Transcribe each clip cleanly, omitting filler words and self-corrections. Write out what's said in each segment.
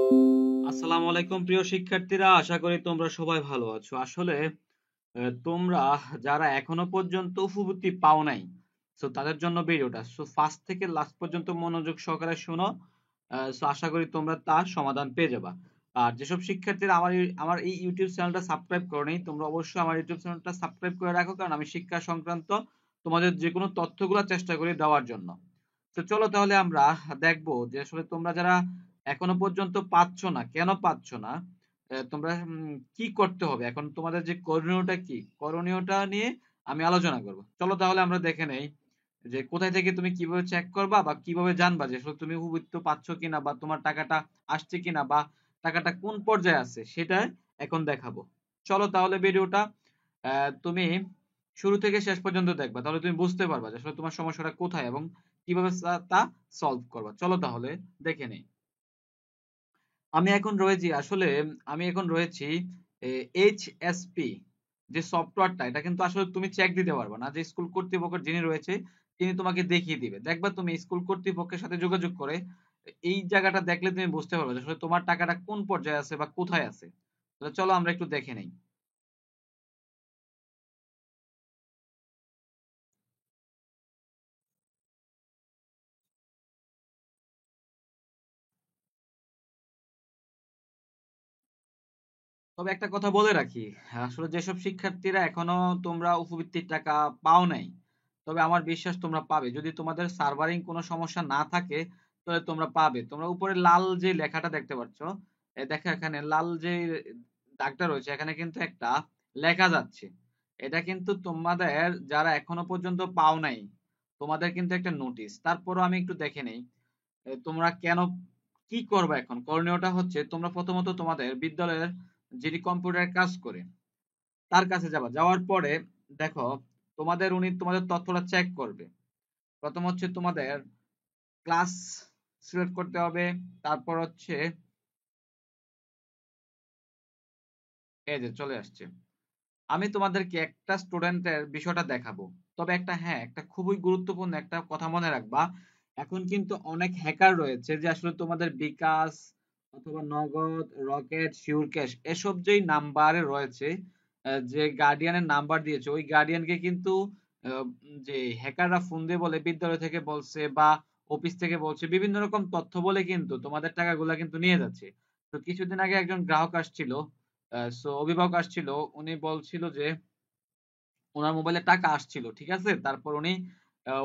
আসসালামু আলাইকুম প্রিয় শিক্ষার্থীরা, আশা করি তোমরা সবাই ভালো আছো। আসলে তোমরা যারা এখনো পর্যন্ত উপবৃত্তি পাও নাই, সো তাদের জন্য ভিডিওটা, সো ফার্স্ট থেকে লাস্ট পর্যন্ত মনোযোগ সহকারে শোনো। সো আশা করি তোমরা তার সমাধান পেয়ে যাবা। আর যেসব শিক্ষার্থীরা আমার এই ইউটিউব চ্যানেলটা সাবস্ক্রাইব করোনি, তোমরা অবশ্যই আমার ইউটিউব চ্যানেলটা সাবস্ক্রাইব করে রাখো, কারণ আমি শিক্ষা সংক্রান্ত তোমাদের যে কোনো তথ্যগুলো চেষ্টা করি দেওয়ার জন্য। তো চলো তাহলে আমরা দেখবো যে আসলে তোমরা যারা এখনো পর্যন্ত পাচ্ছ না, কেন পাচ্ছ না, তোমরা কি করতে হবে, এখন তোমাদের যে করণীয়টা কি, করণীয়টা নিয়ে আমি আলোচনা করব। চলো তাহলে আমরা দেখে নেই যে কোথায় থেকে তুমি কিভাবে চেক করবা বা কিভাবে জানবা যে আসলে তুমি উপবৃত্ত পাচ্ছ কিনা, বা তোমার টাকাটা আসছে কিনা, বা টাকাটা কোন পর্যায়ে আছে সেটা এখন দেখাবো। চলো তাহলে ভিডিওটা তুমি শুরু থেকে শেষ পর্যন্ত দেখবা, তাহলে তুমি বুঝতে পারবা যে আসলে তোমার সমস্যাটা কোথায় এবং কিভাবে তা সলভ করবা। চলো তাহলে দেখে নেই। আমি এখন রয়েছি এইচএসপি যে সফটওয়্যারটা, এটা কিন্তু আসলে তুমি চেক দিতে পারবে না, যে স্কুল কর্তৃপক্ষ যিনি রয়েছে তিনি তোমাকে দেখিয়ে দিবে। দেখবা তুমি স্কুল কর্তৃপক্ষের সাথে যোগাযোগ করে এই জায়গাটা দেখলে তুমি বুঝতে পারবে যে আসলে তোমার টাকাটা কোন পর্যায়ে আছে বা কোথায় আছে। তাহলে চলো আমরা একটু দেখে নেই। তবে একটা কথা বলে রাখি, আসলে যেসব শিক্ষার্থীরা এখনো তোমরা উপবৃত্তির টাকা পাও নাই, তবে আমার বিশ্বাস তোমরা পাবে। যদি তোমাদের সার্ভারিং কোনো সমস্যা না থাকে তাহলে তোমরা পাবে। তোমরা উপরে লাল যে লেখাটা দেখতে পাচ্ছ, দেখো এখানে লাল যে দাগটা রয়েছে, এখানে কিন্তু একটা লেখা যাচ্ছে। এটা কিন্তু তোমাদের যারা এখনো পর্যন্ত পাও নাই, তোমাদের কিন্তু একটা নোটিশ। তারপরও আমি একটু দেখে নেই তোমরা কেন কি করবে। এখন করণীয়টা হচ্ছে তোমরা প্রথমত তোমাদের বিদ্যালয়ের যিনি কম্পিউটারে কাজ করে তার কাছে যাবা। যাওয়ার পরে দেখো উনি তোমাদের তথ্যটা চেক করবে। প্রথম হচ্ছে তোমাদের ক্লাস সিলেক্ট করতে হবে। তারপর হচ্ছে এই যে চলে আসছে। আমি তোমাদেরকে একটা স্টুডেন্টের বিষয়টা দেখাবো। তবে একটা খুবই গুরুত্বপূর্ণ একটা কথা মনে রাখবা, এখন কিন্তু অনেক হ্যাকার রয়েছে যে আসলে তোমাদের বিকাশ অথবা নগদ, রকেট, শিওর ক্যাশ এসব যেই নাম্বারে রয়েছে, যে গার্ডিয়ানের নাম্বার দিয়েছে, ওই গার্ডিয়ানকে কিন্তু যে হ্যাকাররা ফোন দিয়ে বলে বিদ্যালয় থেকে বলছে বা অফিস থেকে বলছে, বিভিন্ন রকম তথ্য বলে কিন্তু তোমাদের টাকাগুলা কিন্তু নিয়ে যাচ্ছে। তো কিছুদিন আগে একজন গ্রাহক আসছিল, অভিভাবক আসছিল, উনি বলছিল যে ওনার মোবাইলে টাকা আসছিল, ঠিক আছে। তারপর উনি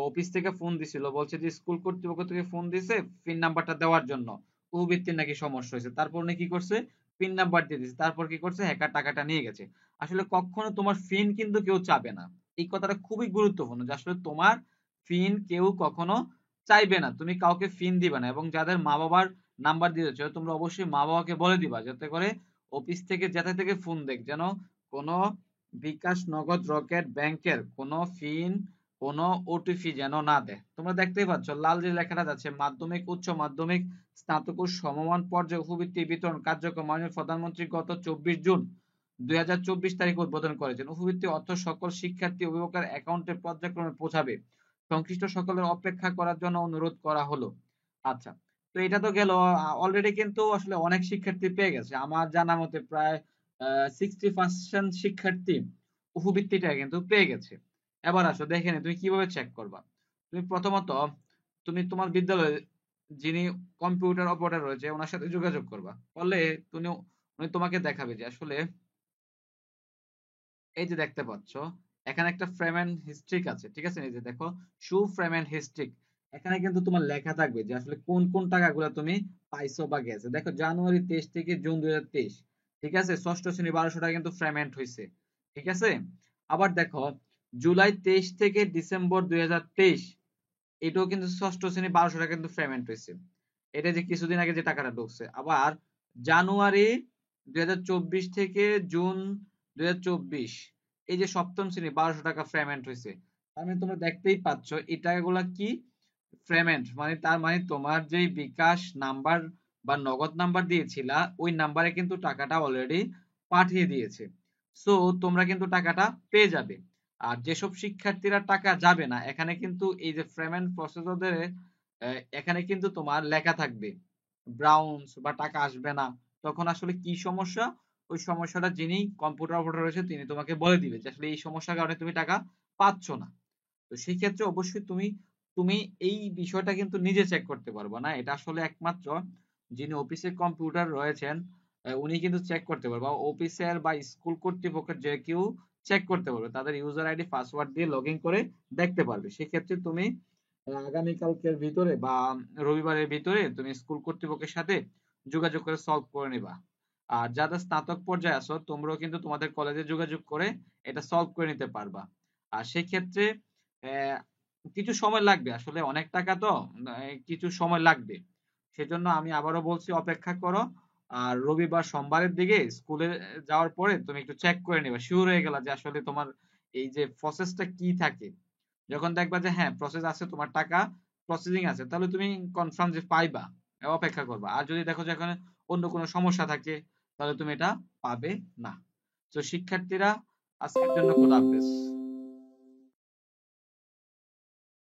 অফিস থেকে ফোন দিছিল, বলছে যে স্কুল কর্তৃপক্ষ থেকে ফোন দিছে পিন নাম্বারটা দেওয়ার জন্য, উপবৃত্তির নাকি সমস্যা হয়েছে। তারপর উনি কি করছে, পিন নাম্বার দিয়ে দিছে। তারপর কি করছে, হ্যাকার টাকাটা নিয়ে গেছে। আসলে কখনো তোমার পিন কিন্তু কেউ চাবে না। এই কথাটা খুবই গুরুত্বপূর্ণ যে আসলে তোমার পিন কেউ কখনো চাইবে না, তুমি কাউকে পিন দিবে না। এবং যাদের মা বাবার নাম্বার দিয়েছো, তোমরা অবশ্যই মা বাবাকে বলে দিবা যাতে করে অফিস থেকে যেতে থেকে ফোন দেখ যেন কোনো বিকাশ, নগদ, রকেট ব্যাংকের কোনো ফিন, কোনো ওটিপি যেন না দেয়। তোমরা দেখতেই পাচ্ছ লাল যে লেখাটা যাচ্ছে, মাধ্যমিক, উচ্চ মাধ্যমিক, স্নাতক ও সমমান পর্যায়ে উপবৃত্তি বিতরণ কার্যক্রম মাননীয় প্রধানমন্ত্রী গত 24 জুন 2024 তারিখে উদ্বোধন করেছেন। উপবৃত্তি অর্থ সকল শিক্ষার্থী অভিভাবকের অ্যাকাউন্টে পর্যায়ক্রমে পৌঁছাবে। সংশ্লিষ্ট সকলের অপেক্ষা করার জন্য অনুরোধ করা হলো। আচ্ছা, তো এটা তো গেল। অলরেডি কিন্তু আসলে অনেক শিক্ষার্থী পেয়ে গেছে, আমার জানা মতে প্রায় 60% শিক্ষার্থী উপবৃত্তিটা কিন্তু পেয়ে গেছে। এবার আসো দেখে নে তুমি কিভাবে চেক করবা। তুমি প্রথমত তোমার বিদ্যালয়ে যিনি কম্পিউটার অপারেটর রয়েছে ওনার সাথে যোগাযোগ করবা। করলে তুমি উনি তোমাকে দেখাবে যে আসলে এই যে দেখতে পাচ্ছ এখানে একটা ফ্রেম এন্ড হিস্ট্রিক আছে, ঠিক আছে। এই যে দেখো, শু ফ্রেম এন্ড হিস্ট্রিক, এখানে কিন্তু তোমার লেখা থাকবে যে আসলে কোন কোন টাকাগুলো তুমি পাইছো বা গেছে। দেখো জানুয়ারি 23 থেকে জুন 2023, ঠিক আছে, ষষ্ঠ শ্রেণী 1200 টাকা কিন্তু পেমেন্ট হয়েছে, ঠিক আছে। আবার দেখো জুলাই 23 থেকে ডিসেম্বর 2023, এটাও কিন্তু ষষ্ঠ শ্রেণী 1200 টাকা কিন্তু পেমেন্ট হয়েছে। এটা যে কিছুদিন আগে যে টাকাটা ঢুকছে। আবার জানুয়ারি 2024 থেকে জুন 2024, এই যে সপ্তম শ্রেণী 1200 টাকা পেমেন্ট হয়েছে। তার মানে তোমরা দেখতেই পাচ্ছ এই টাকাগুলা কি পেমেন্ট, মানে তার মানে তোমার যে বিকাশ নাম্বার বা নগদ নাম্বার দিয়েছিলা ওই নাম্বারে কিন্তু টাকাটা অলরেডি পাঠিয়ে দিয়েছে। সো তোমরা কিন্তু টাকাটা পেয়ে যাবে। আর যেসব শিক্ষার্থীরা টাকা যাবে না, এখানে কিন্তু এই যে পেমেন্ট প্রসেসরদের এখানে কিন্তু তোমার লেখা থাকবে ব্রাউন্স বা টাকা আসবে না, তখন আসলে কি সমস্যা, ওই সমস্যাটা যিনি কম্পিউটার অপারেটর রয়েছে তিনি তোমাকে বলে দিবে যে আসলে এই সমস্যার কারণে তুমি টাকা পাচ্ছ না। তো সেই ক্ষেত্রে অবশ্যই তুমি তুমি এই বিষয়টা কিন্তু নিজে চেক করতে পারবে না, এটা আসলে একমাত্র যিনি অফিসে কম্পিউটার রয়েছেন উনি কিন্তু চেক করতে পারবে, বা অফিসের বা স্কুল কর্তৃপক্ষের যে কেউ চেক করতে পারবে, তাদের ইউজার আইডি পাসওয়ার্ড দিয়ে লগ ইন করে দেখতে পারবে। সেক্ষেত্রে তুমি আগামীকালকের ভিতরে বা রবিবারের ভিতরে তুমি স্কুল কর্তৃপক্ষের সাথে যোগাযোগ করে সলভ করে নিবা। আর যারা স্নাতক পর্যায়ে আছো তোমরাও কিন্তু তোমাদের কলেজে যোগাযোগ করে এটা সলভ করে নিতে পারবা। আর সেই ক্ষেত্রে আহ, কিছু সময় লাগবে, আসলে অনেক টাকা তো কিছু সময় লাগবে। সেজন্য আমি আবারও বলছি অপেক্ষা করো। আর রবিবার সোমবারের দিকে স্কুলে যাওয়ার পরে তুমি একটু চেক করে নিবা, শিওর হয়ে গেলা যে আসলে তোমার এই যে প্রসেসটা কি থাকে। যখন দেখবা যে হ্যাঁ প্রসেস আছে, তোমার টাকা প্রসেসিং আছে, তাহলে তুমি কনফার্ম যে পাইবা, অপেক্ষা করবা। আর যদি দেখো যে এখানে অন্য কোনো সমস্যা থাকে তাহলে তুমি এটা পাবে না। তো শিক্ষার্থীরা, আজকের জন্য খোদা হাফেজ।